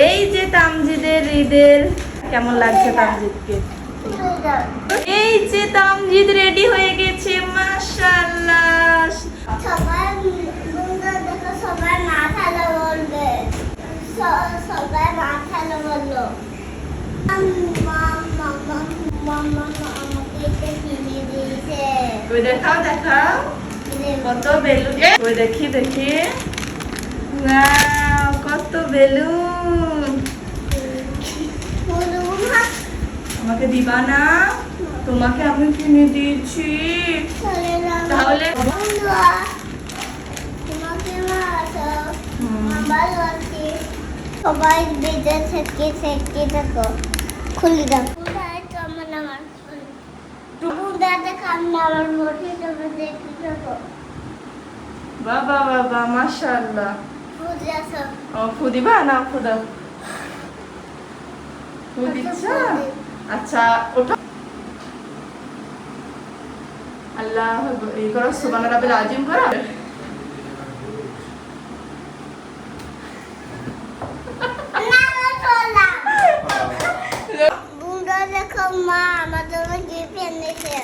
এই যে তামজিদের ঈদের কেমন লাগছে তামজিদকে? এই যে তামজিদ রেডি হয়ে গেছে, মাশাআল্লাহ। সবাই দেখো, সবাই মাথা বলবে, সবাই মাথা বললো আমাকে এটা কিনে দিয়েছে। ওই দেখাও দেখাও কত বেলুন, ওই দেখি দেখি, ওয়াও কত বেলুন। আমাকে দিবা না? তোমাকে আমি কিনে দিয়েছি। তাহলে সবাই বেঁধে থেকে দেখো, খুলে দাও। বাবা বাবা মাশাআল্লাহ। ও ফু দিবা না? ফু দাও, ফু দিচ্ছ? আচ্ছা ওটা আল্লাহ এই করো, সুবহান রাব্বিল আযীম করো। দেখো মা আমার জন্য গিফট এনেছে,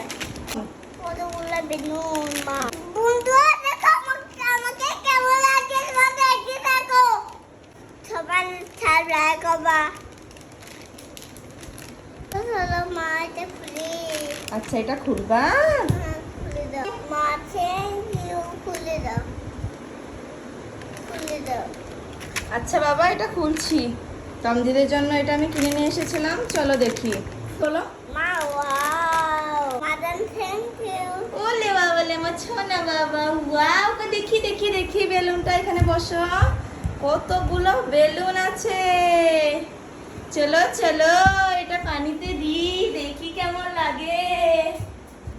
কতগুলো বেলুন। মা বন্ধুরা দেখো আমাকে কেমন লাগে, দেখি দেখো। সবাই সাবস্ক্রাইব করবা। চলো মা এটা খুলি। আচ্ছা এটা খুলবা? খুলে দাও মা, থ্যাংক ইউ। খুলে দাও, খুলে দাও। আচ্ছা বাবা এটা খুলছি, তামজিদের জন্য এটা আমি কিনে নিয়ে এসেছিলাম। চলো দেখি, চলো। মা ওয়াও, মাদাম থ্যাংক ইউ। ওলে বাবা লে মা ছোনা বাবা, ওয়াও দেখি দেখি দেখি বেলুনটা এখানে বসো, কতগুলো বেলুন আছে। চলো চলো এটা পানিতে দিই, দেখি কেমন লাগে।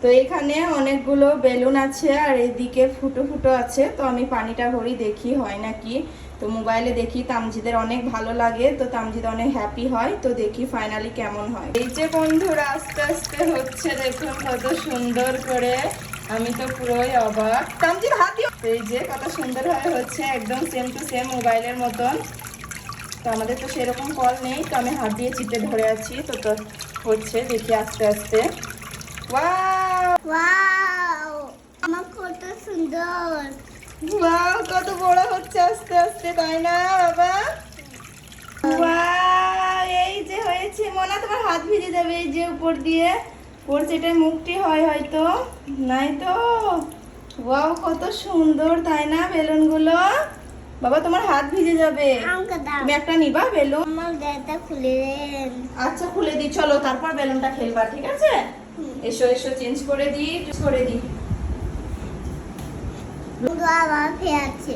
তো এখানে অনেকগুলো বেলুন আছে আর এদিকে ফুটো ফুটো আছে। তো আমি পানিটা ভরি, দেখি হয় নাকি। তো মোবাইলে দেখি তামজিদের অনেক ভালো লাগে, তো তামজিদ অনেক হ্যাপি হয়। তো দেখি ফাইনালি কেমন হয়। এই যে বন্ধুরা আস্তে আস্তে হচ্ছে, দেখুন কত সুন্দর করে। আমি তো পুরোই অবাক। তামজিদ হাত দিও। এই যে কত সুন্দর ভাবে হচ্ছে, একদম সেম টু সেম মোবাইলের মতন। তো আমাদের তো সেরকম কল নেই, তো আমি হাত দিয়ে চিপে ধরে আছি। তো তো হচ্ছে, দেখি আস্তে আস্তে। ওয়াও ওয়াও আমার কত সুন্দর। ওয়াও কত বড় হচ্ছে আস্তে আস্তে, তাই না বাবা? ওয়াও এই যে হয়েছে। মনা তোমার হাত ভিজে যাবে, এই যে উপর দিয়ে পড়ছে, এটাই মুখটি হয় হয়তো, নাই তো। ওয়াও কত সুন্দর, তাই না বেলুনগুলো? বাবা তোমার হাত ভিজে যাবে, আমাকে দাও। তুমি একটা নিবা বেলুন? আমার গাটা খুলে দেন। আচ্ছা খুলে দিই, চলো তারপর বেলুনটা খেলবা, ঠিক আছে? এসো এসো, চেঞ্জ করে দিই, করে দিই। আমার ফেয়ার আছে।